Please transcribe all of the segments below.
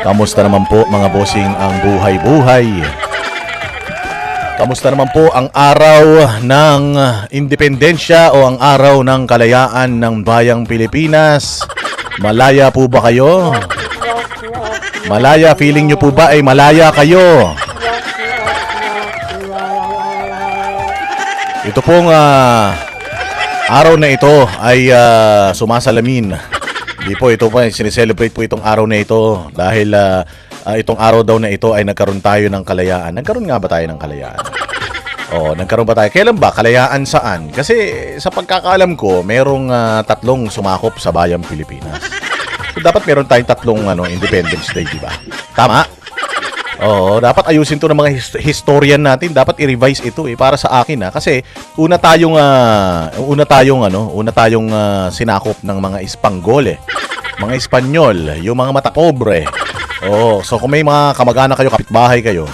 Kamusta naman po mga bossing ang buhay-buhay? Kamusta naman po ang araw ng independensya o ang araw ng kalayaan ng bayang Pilipinas? Malaya po ba kayo? Malaya, feeling nyo po ba ay malaya kayo? Ito pong araw na ito ay sumasalamin. Hindi po, ito po, sineselebrate po itong araw na ito dahil itong araw daw na ito ay nagkaroon tayo ng kalayaan. Nagkaroon nga ba tayo ng kalayaan? Oo, nagkaroon ba tayo? Kailan ba? Kalayaan saan? Kasi sa pagkakaalam ko, merong tatlong sumakop sa bayang Pilipinas. So, dapat meron tayong tatlong Independence Day, di ba? Tama? Oo, dapat ayusin to ng mga historian natin. Dapat i-revise ito para sa akin kasi una tayong sinakop ng mga Ispanggol mga Espanyol, yung mga mata pobre. Oo, so kung may mga kamag-anak kayo, kapitbahay kayo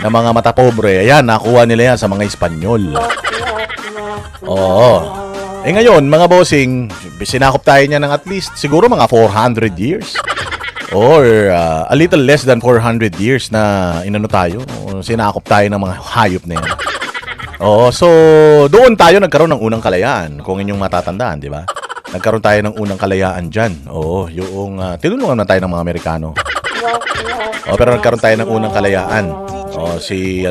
na mga mata pobre, ayan, nakuha nila yan sa mga Espanyol. Oo. Ngayon, mga bossing, sinakop tayo niya ng at least siguro mga 400 years. Or a little less than 400 years na sinakop tayo ng mga hayop na yan. So doon tayo nagkaroon ng unang kalayaan, kung inyong matatandaan, di ba? Nagkaroon tayo ng unang kalayaan dyan. Yung tinulungan na tayo ng mga Amerikano. Pero nagkaroon tayo ng unang kalayaan. Si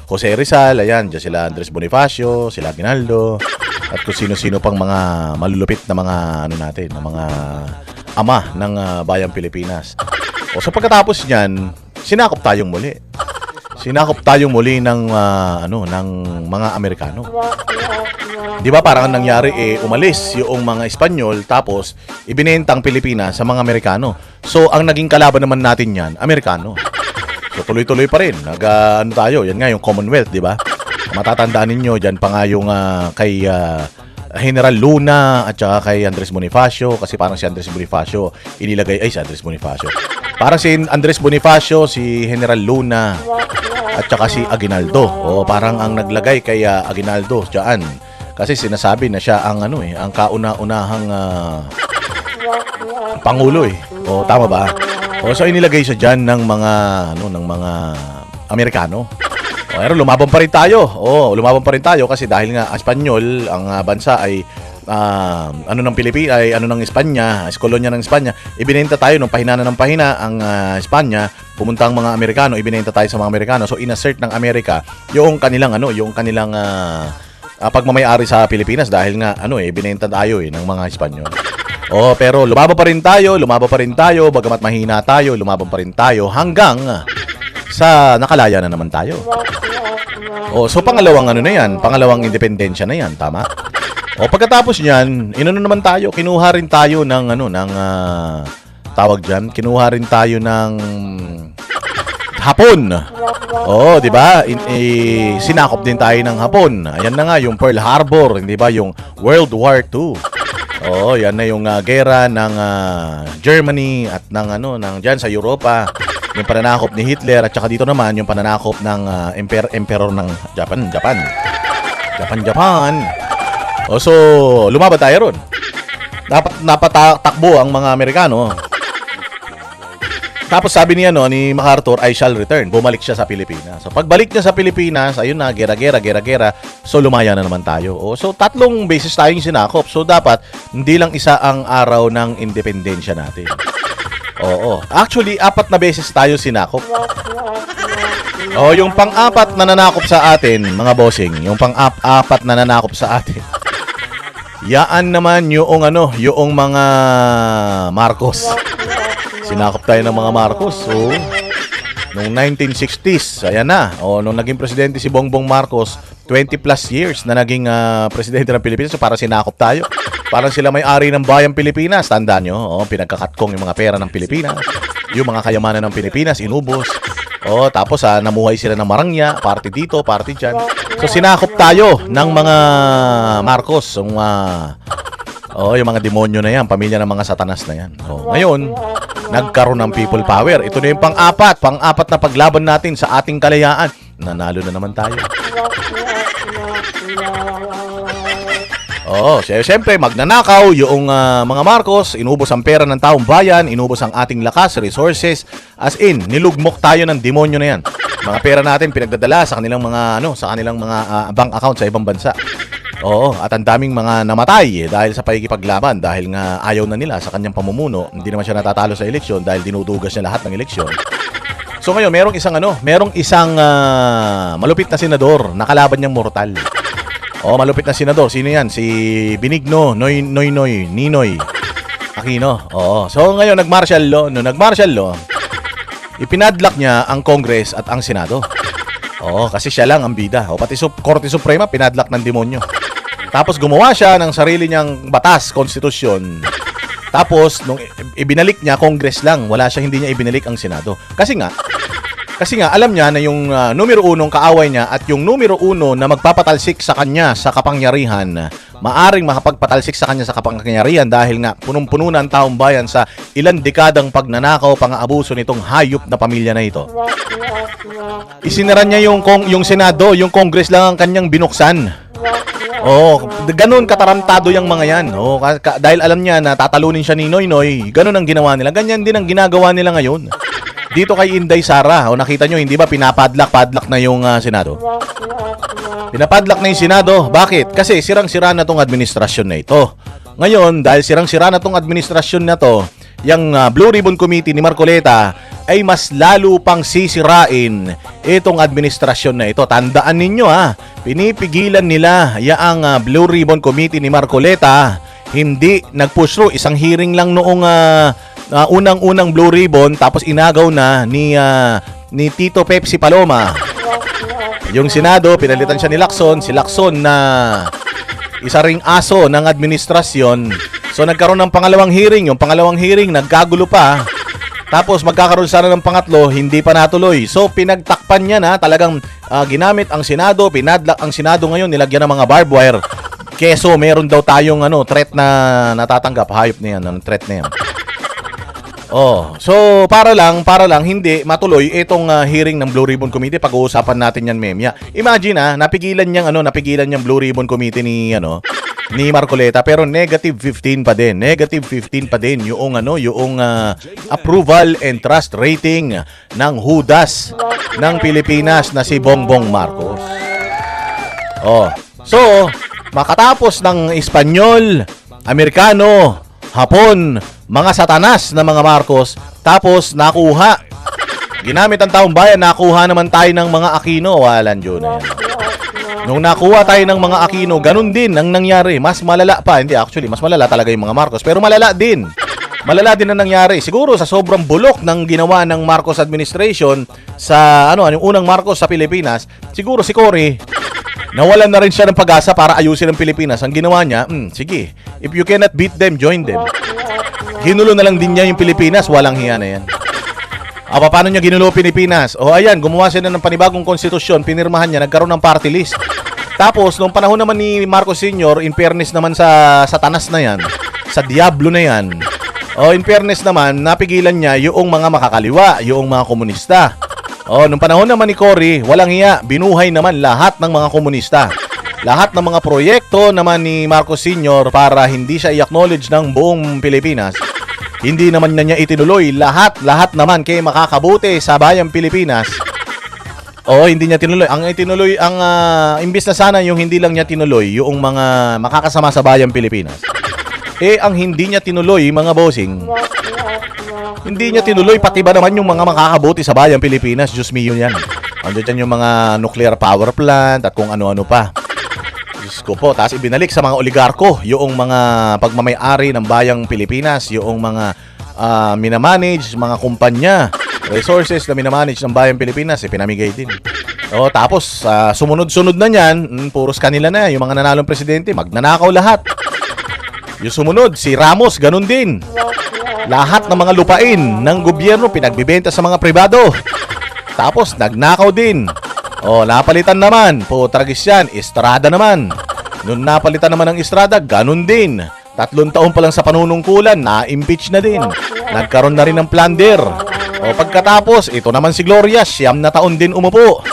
Jose Rizal, ayan, dyan sila Andres Bonifacio, sila Aguinaldo, at kung sino-sino pang mga malulupit na mga na mga ama ng bayang Pilipinas. So pagkatapos niyan, sinakop tayong muli. Sinakop tayong muli ng mga Amerikano. 'Di ba parang nangyari umalis yung mga Espanyol tapos ibinenta ang Pilipinas sa mga Amerikano. So ang naging kalaban naman natin yan, Amerikano. So tuloy-tuloy pa rin. Tayo, yan nga yung Commonwealth, 'di ba? Matatandaan ninyo diyan pa nga yung kay General Luna at saka kay Andres Bonifacio, kasi parang si Andres Bonifacio inilagay si Andres Bonifacio. Parang si Andres Bonifacio, si General Luna at saka si Aguinaldo. Parang ang naglagay kay Aguinaldo diyan. Kasi sinasabi na siya ang ang kauna-unahang pangulo tama ba? So inilagay siya diyan ng mga Amerikano. Pero lumaban pa rin tayo. Lumaban pa rin tayo kasi dahil nga Espanyol, ang bansa ay ng Pilipinas ay ng Espanya, is kolonya ng Espanya. Ibinenta tayo nung pahina na ng pahina ang Espanya, pumunta ang mga Amerikano, ibinenta tayo sa mga Amerikano. So inassert ng Amerika yung kanilang pagmamay-ari sa Pilipinas dahil nga ibinenta tayo ng mga Espanyol. Pero lumaban pa rin tayo, bagamat mahina tayo, lumaban pa rin tayo hanggang sa nakalaya na naman tayo. So pangalawang pangalawang independensya na yan, tama? Pagkatapos niyan, naman tayo, kinuha rin tayo ng tawag diyan, kinuha rin tayo ng Hapon. Di ba? Sinakop din tayo ng Hapon. Ayan na nga yung Pearl Harbor, hindi ba? Yung World War II. Yan na yung gera ng Germany at ng diyan sa Europa. Yung pananakop ni Hitler at saka dito naman yung pananakop ng emperor ng Japan. So lumaban tayo ron. Napatakbo ang mga Amerikano. Tapos sabi ni MacArthur, I shall return. Bumalik siya sa Pilipinas. So pagbalik niya sa Pilipinas, ayun na, gera. So lumaya na naman tayo. So tatlong beses tayong sinakop. So dapat hindi lang isa ang araw ng independensya natin. Actually, 4 na beses tayo sinakop. Yung pang-4 na nanakop sa atin, mga bossing, yung pang-4 na nanakop sa atin. Yaan naman yung mga Marcos. Sinakop tayo ng mga Marcos. Noong 1960s, ayan na. Nung naging presidente si Bongbong Marcos, 20 plus years na naging presidente ng Pilipinas. So parang sinakop tayo. Parang sila may-ari ng bayang Pilipinas. Tandaan nyo, pinagkakatkong yung mga pera ng Pilipinas. Yung mga kayamanan ng Pilipinas, inubos. Tapos namuhay sila ng marangya, party dito, party dyan. So sinakop tayo ng mga Marcos. Yung mga demonyo na yan, pamilya ng mga satanas na yan. Ngayon, nagkaroon ng people power. Ito na yung pang-4 na paglaban natin sa ating kalayaan. Nanalo na naman tayo. Oo, siyempre magnanakaw yung mga Marcos, inubos ang pera ng taong bayan, inubos ang ating lakas, resources, as in, nilugmok tayo ng demonyo na yan. Mga pera natin pinagdadala sa kanilang mga bank account sa ibang bansa. Oo, at ang daming mga namatay dahil sa pakikipaglaban dahil nga ayaw na nila sa kanyang pamumuno. Hindi naman siya natatalo sa eleksyon dahil dinudugas niya lahat ng eleksyon. So ngayon, merong isang malupit na senador na kalaban niyang mortal. Malupit na senador. Sino yan? Si Benigno Ninoy Aquino. So ngayon nag-martial law. Nag-martial law, ipinadlock niya ang Congress at ang Senado. Kasi siya lang ang bida. Pati Korte Suprema pinadlock ng demonyo. Tapos gumawa siya ng sarili niyang batas, konstitusyon. Tapos nung ibinalik niya, Congress lang. Hindi niya ibinalik ang Senado. Kasi nga alam niya na yung numero unong kaaway niya at yung numero uno na magpapatalsik sa kanya sa kapangyarihan, maaring makapagpatalsik sa kanya sa kapangyarihan dahil nga punong-puno na ang taong bayan sa ilang dekadang pagnanakaw, pang-aabuso nitong hayop na pamilya na ito. Isinara niya yung Senado, yung Congress lang ang kanyang binuksan. Ganun katarantado yung mga yan. Dahil alam niya na tatalunin siya ni Noynoy, ganun ang ginawa nila. Ganyan din ang ginagawa nila ngayon. Dito kay Inday Sara, nakita nyo, hindi ba pinapadlock na yung Senado? Pinapadlock na yung Senado. Bakit? Kasi sirang-sira na tong administrasyon na ito. Ngayon, dahil sirang-sira na tong administrasyon na to, yung Blue Ribbon Committee ni Marcoleta ay mas lalo pang sisirain itong administrasyon na ito. Tandaan ninyo pinipigilan nila yaang Blue Ribbon Committee ni Marcoleta. Hindi nag-push through. Isang hearing lang noong unang-unang Blue Ribbon, tapos inagaw na ni Tito Pepsi Paloma. Yung Senado, pinalitan siya ni Lacson. Si Lacson na isa ring aso ng administrasyon. So nagkaroon ng pangalawang hearing. Yung pangalawang hearing, nagkagulo pa. Tapos magkakaroon sana ng pangatlo, hindi pa natuloy. So pinagtakpan niya na talagang ginamit ang Senado, pinadlock ang Senado ngayon, nilagyan ng mga barbed wire. Keso, meron daw tayong threat na natatanggap. Hayop na yan, threat na yan. So para lang hindi matuloy itong hearing ng Blue Ribbon Committee. Pag-uusapan natin yan memya. Imagine napigilan niyang Blue Ribbon Committee ni Marcoleta, pero negative 15 pa din. Negative 15 pa din yung approval and trust rating ng hudas ng Pilipinas na si Bongbong Marcos. So makatapos ng Espanyol, Amerikano, Hapon, mga satanas na mga Marcos, tapos nakuha. Ginamit ang taong bayan, nakuha naman tayo ng mga Aquino. Walang Diyo na yan. Nung nakuha tayo ng mga Aquino, ganun din ang nangyari. Mas malala pa. Hindi, actually, mas malala talaga yung mga Marcos. Pero malala din. Malala din ang nangyari. Siguro sa sobrang bulok ng ginawa ng Marcos administration sa, yung unang Marcos sa Pilipinas, siguro si Cory, nawalan na rin siya ng pag-asa para ayusin ang Pilipinas. Ang ginawa niya, sige, if you cannot beat them, join them. Ginulo na lang din niya yung Pilipinas. Walang hiya na yan. Paano niya ginulo Pilipinas? Ayan, gumawa siya ng panibagong konstitusyon, pinirmahan niya, nagkaroon ng party list. Tapos, nung panahon naman ni Marcos Sr., in fairness naman sa satanas na yan, sa diablo na yan, in fairness naman, napigilan niya yung mga makakaliwa, yung mga komunista. Nung panahon naman ni Cory, walang hiya, binuhay naman lahat ng mga komunista. Lahat ng mga proyekto naman ni Marcos Sr. para hindi siya i-acknowledge ng buong Pilipinas, hindi naman niya itinuloy. Lahat naman kay makakabuti sa bayang Pilipinas. Hindi niya tinuloy. Imbis na sana yung hindi lang niya tinuloy, yung mga makakasama sa bayang Pilipinas. Ang hindi niya tinuloy, mga bossing, hindi niya tinuloy pati ba naman yung mga makakabuti sa bayang Pilipinas. Diyos mio yan. Andiyan yung mga nuclear power plant at kung ano-ano pa. Diyos ko po. Tapos ibinalik sa mga oligarko yung mga pagmamayari ng bayang Pilipinas, yung mga minamanage, mga kumpanya, resources na minamanage ng bayang Pilipinas, pinamigay din. Tapos sumunod-sunod na niyan, puros kanila na. Yung mga nanalong presidente, magnanakaw lahat. Yung sumunod, si Ramos, ganun din. Lahat ng mga lupain ng gobyerno pinagbibenta sa mga pribado. Tapos nagnakaw din. Napalitan naman. Tragis yan. Estrada naman. Nung napalitan naman ng Estrada, ganun din. 3 taon pa lang sa panunungkulan, na-impeach na din. Nagkaroon na rin ng plunder. Pagkatapos, ito naman si Gloria, 9 na taon din umupo.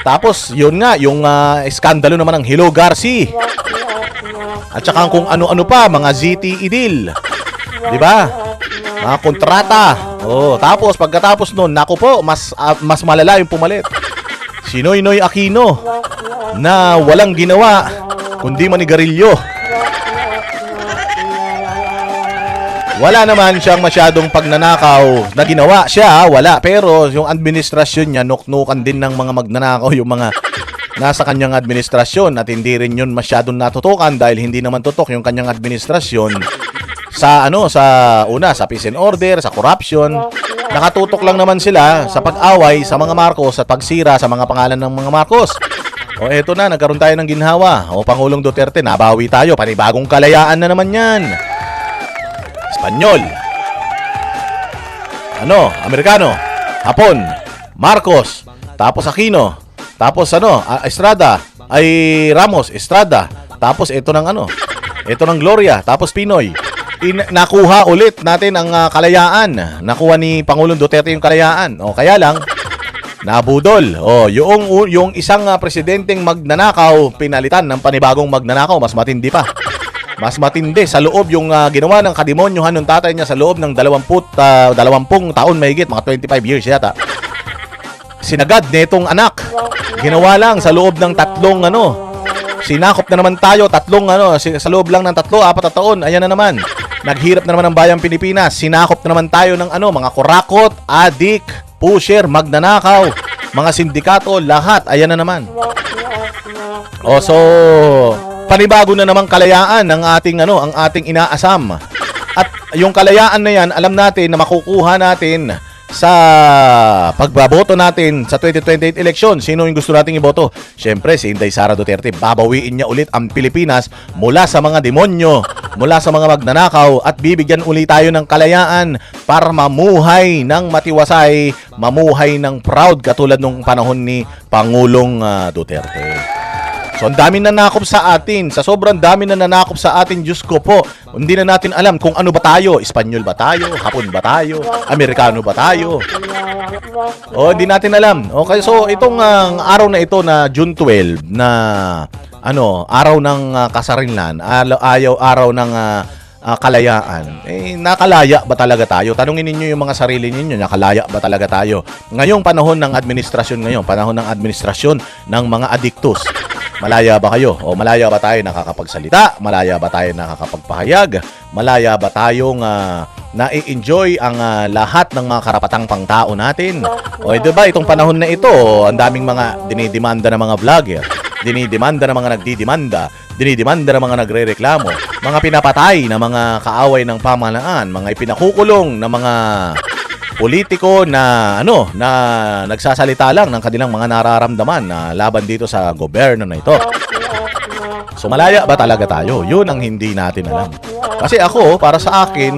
Tapos, yun nga, yung iskandalo naman ng Hello Garci. At saka kung ano-ano pa, mga ZTE deal. Di ba? Mga kontrata. Tapos pagkatapos nun, naku po, mas malala yung pumalit. Si Noynoy Aquino na walang ginawa kundi manigarilyo. Wala naman siyang masyadong pagnanakaw na ginawa siya, wala. Pero yung administrasyon niya, nuknukan din ng mga magnanakaw yung mga nasa kanyang administrasyon at hindi rin yun masyadong natutukan dahil hindi naman tutok yung kanyang administrasyon sa sa peace and order, sa corruption. Nakatutok lang naman sila sa pag-away sa mga Marcos at pagsira sa mga pangalan ng mga Marcos. Eto na, nagkaroon tayo ng ginhawa. Pangulong Duterte, nabawi tayo. Panibagong kalayaan na naman yan. Espanyol. Amerikano. Hapon. Marcos. Tapos Aquino. Tapos Estrada. Ramos, Estrada. Tapos ito ng Gloria. Tapos Pinoy. Nakuha ulit natin ang kalayaan. Nakuha ni Pangulong Duterte yung kalayaan. Kaya lang, nabudol. Yung isang presidenteng magnanakaw, pinalitan ng panibagong magnanakaw. Mas matindi pa. Mas matindi sa loob yung ginawa ng kademonyohan ng tatay niya sa loob ng 20 taon mahigit, mga 25 years yata. Sinagad netong anak. Ginawa lang sa loob ng tatlong sinakop na naman tayo sa loob lang ng 3-4 na taon. Ayan na naman. Naghirap na naman ang bayang Pilipinas. Sinakop na naman tayo ng mga kurakot, adik, pusher, magnanakaw, mga sindikato, lahat. Ayan na naman. Panibago na namang kalayaan ang ating inaasam. At yung kalayaan na yan, alam natin na makukuha natin sa pagbaboto natin sa 2028 election. Sino yung gusto nating iboto? Siyempre, si Inday Sara Duterte. Babawiin niya ulit ang Pilipinas mula sa mga demonyo, mula sa mga magnanakaw, at bibigyan ulit tayo ng kalayaan para mamuhay ng matiwasay, mamuhay ng proud katulad nung panahon ni Pangulong Duterte. So, ang dami na nanakop sa atin. Sa sobrang dami na nanakop sa atin, Diyos ko po, hindi na natin alam kung ano ba tayo. Espanyol ba tayo? Hapon ba tayo? Amerikano ba tayo? Hindi natin alam. Okay, so itong araw na ito na June 12 na araw ng kasarinlan, araw ng kalayaan. Nakalaya ba talaga tayo? Tanungin ninyo yung mga sarili ninyo, nakalaya ba talaga tayo? Ngayong panahon ng administrasyon ng mga adiktos. Malaya ba kayo? Malaya ba tayo nakakapagsalita? Malaya ba tayo nakakapagpahayag? Malaya ba tayong na-enjoy ang lahat ng mga karapatang pangtao natin? Diba itong panahon na ito, ang daming mga dinidemanda ng mga vlogger, dinidemanda ng mga nagdidemanda, dinidemanda ng mga nagrereklamo, mga pinapatay na mga kaaway ng pamahalaan, mga ipinakukulong na mga politiko na na nagsasalita lang ng kanilang mga nararamdaman na laban dito sa gobyerno na ito. So malaya ba talaga tayo? Yun ang hindi natin alam. Kasi ako, para sa akin,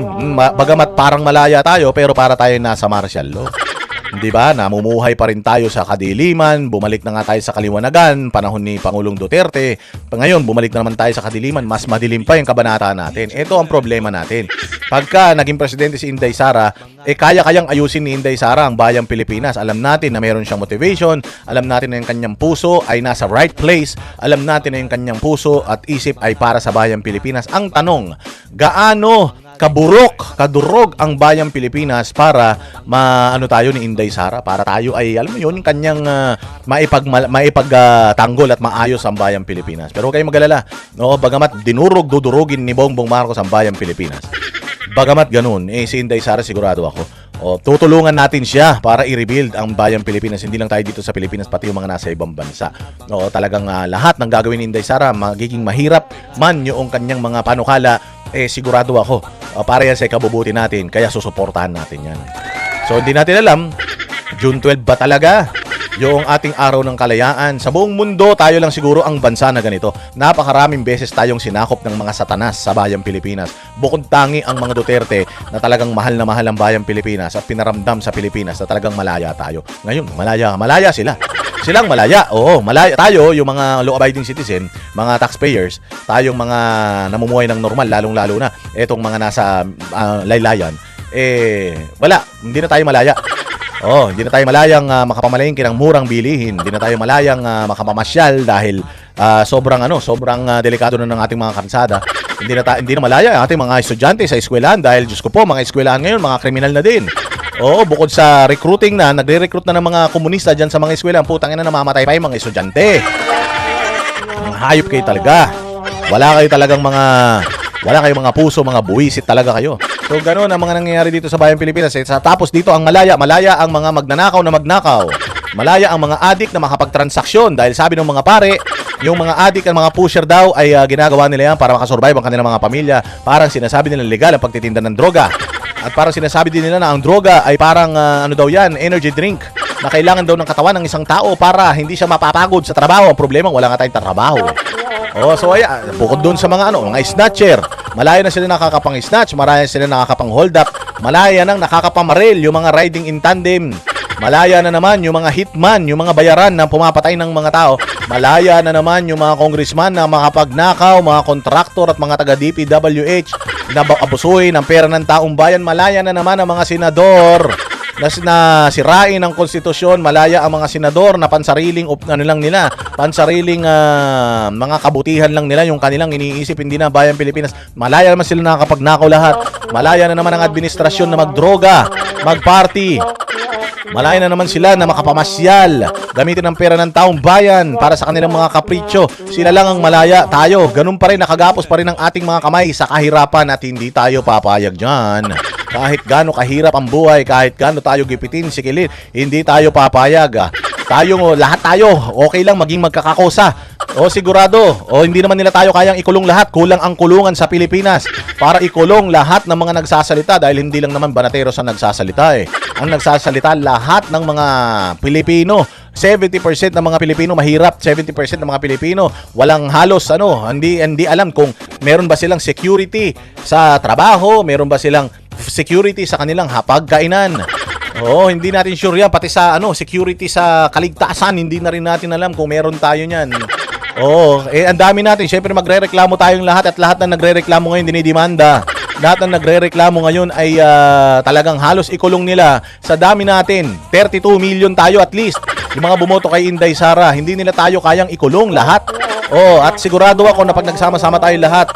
bagamat parang malaya tayo, pero para tayo nasa martial law. Di ba? Namumuhay pa rin tayo sa kadiliman, bumalik na nga tayo sa kaliwanagan, panahon ni Pangulong Duterte. Ngayon, bumalik na naman tayo sa kadiliman, mas madilim pa yung kabanata natin. Ito ang problema natin. Pagka naging presidente si Inday Sara, kaya-kayang ayusin ni Inday Sara ang bayang Pilipinas. Alam natin na mayroon siyang motivation, alam natin na yung kanyang puso ay nasa right place, alam natin na yung kanyang puso at isip ay para sa bayang Pilipinas. Ang tanong, gaano kadurog ang bayang Pilipinas para tayo ni Inday Sara, para tayo ay alam mo yun kanyang maipagtanggol at maayos ang bayang Pilipinas. Pero huwag kayong mag-alala, bagamat dudurugin ni Bongbong Marcos ang bayang Pilipinas, bagamat ganun, si Inday Sara sigurado ako, tutulungan natin siya para i-rebuild ang bayang Pilipinas. Hindi lang tayo dito sa Pilipinas, pati yung mga nasa ibang bansa. Talagang lahat ng gagawin ni Inday Sara, magiging mahirap man yung kanyang mga panukala, sigurado ako, para yan sa ikabubuti natin, kaya susuportahan natin yan. So, hindi natin alam, June 12 ba talaga yung ating araw ng kalayaan? Sa buong mundo, tayo lang siguro ang bansa na ganito. Napakaraming beses tayong sinakop ng mga satanas sa bayang Pilipinas. Bukod tangi ang mga Duterte na talagang mahal na mahal ang bayang Pilipinas at pinaramdam sa Pilipinas na talagang malaya tayo. Ngayon, malaya sila. Silang malaya. Malaya tayo, yung mga law-abiding citizen, mga taxpayers, tayong mga namumuhay ng normal, lalong-lalo na etong mga nasa laylayan, wala, hindi na tayo malaya. Hindi na tayo malayang makapamalengke ng murang bilihin. Hindi na tayo malayang makapamasyal dahil sobrang delikado na ng ating mga kalsada. Hindi na malaya ang ating mga estudyante sa eskwelahan dahil Diyos ko po, mga eskwelahan ngayon, mga kriminal na din. Oo, bukod sa recruiting na, nagre-recruit na ng mga komunista dyan sa mga eskwelahan, putang ina, namamatay pa yung mga estudyante. Mga hayop kayo talaga. Wala kayong mga puso, mga buwisit talaga kayo. So ganoon ang mga nangyayari dito sa bayang Pilipinas. Tapos dito ang malaya ang mga magnanakaw na magnakaw. Malaya ang mga adik na makapagtransaksyon dahil sabi ng mga pare, yung mga adik at mga pusher daw ay ginagawa nila yan para makasurvive ang kanilang mga pamilya. Parang sinasabi nila legal ang pagtitinda ng droga. At parang sinasabi din nila na ang droga ay parang energy drink na kailangan daw ng katawan ng isang tao para hindi siya mapapagod sa trabaho. Ang problema, wala nga tayong trabaho. So ayan, bukod doon sa mga mga snatcher, malaya na sila nakakapang-snatch, malaya sila nakakapang-hold up, malaya nang nakakapamaril yung mga riding in tandem. Malaya na naman yung mga hitman, yung mga bayaran na pumapatay ng mga tao. Malaya na naman yung mga congressman na makapagnakaw, mga kontraktor at mga taga-DPWH na abusuhin ang pera ng taong bayan. Malaya na naman ang mga senador na sirain ang konstitusyon. Malaya ang mga senador na pansariling mga kabutihan lang nila yung kanilang iniisip, hindi na bayang Pilipinas. Malaya naman sila nakakapagnakaw lahat. Malaya na naman ang administrasyon na magdroga, magparty. Malaya na naman sila na makapamasyal, gamitin ang pera ng taong bayan para sa kanilang mga kapritsyo. Sila lang ang malaya, tayo. Ganun pa rin, nakagapos pa rin ang ating mga kamay sa kahirapan at hindi tayo papayag dyan. Kahit gaano kahirap ang buhay, kahit gaano tayo gipitin, sikilin, hindi tayo papayag. Lahat tayo, okay lang maging magkakakosa. Sigurado. Hindi naman nila tayo kayang ikulong lahat. Kulang ang kulungan sa Pilipinas para ikulong lahat ng mga nagsasalita dahil hindi lang naman banateros ang nagsasalita Ang nagsasalita lahat ng mga Pilipino. 70% ng mga Pilipino mahirap, 70% ng mga Pilipino walang halos hindi alam kung meron ba silang security sa trabaho, meron ba silang security sa kanilang hapagkainan. Hindi natin sure yan. Pati sa security sa kaligtasan, hindi na rin natin alam kung meron tayo niyan. Ang dami natin. Siyempre magrereklamo tayong lahat at lahat na nagrereklamo ngayon dinidemanda. Lahat na nagrereklamo ngayon ay talagang halos ikulong nila. Sa dami natin, 32 million tayo at least. Yung mga bumoto kay Inday Sara, hindi nila tayo kayang ikulong lahat. At sigurado ako na pag nagsama-sama tayo lahat,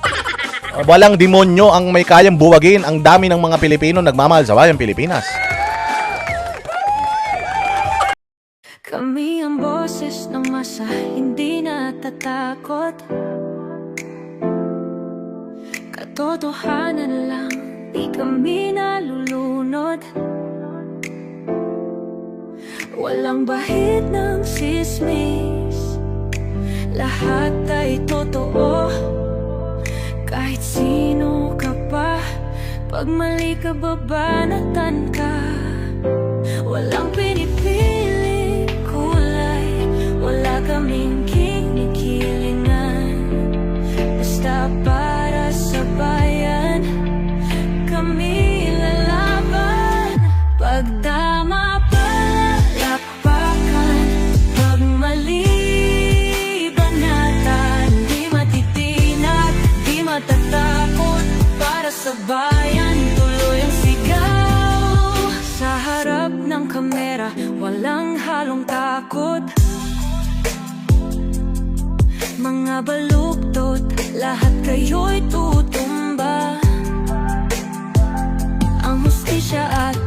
walang demonyo ang may kayang buwagin ang dami ng mga Pilipino nagmamahal sa bayang Pilipinas. Kami ang boses ng masa, hindi natatakot. Katotohanan lang, di kami nalulunod. Walang bahid ng sismis, lahat ay totoo. Kahit sino ka pa, pag mali ka babanatan ka. Walang pinipili kulay, wala kaming kinikilingan. Basta para sa bayan, kami lalaban. Pag tama palapakan, pag mali banatan. Di matitinag, di matatakot, para sa bayan tuloy ang sigaw. Sa harap ng kamera, walang halong takot. Mga baluktot, lahat kayo'y tutumba. Ang hustisya at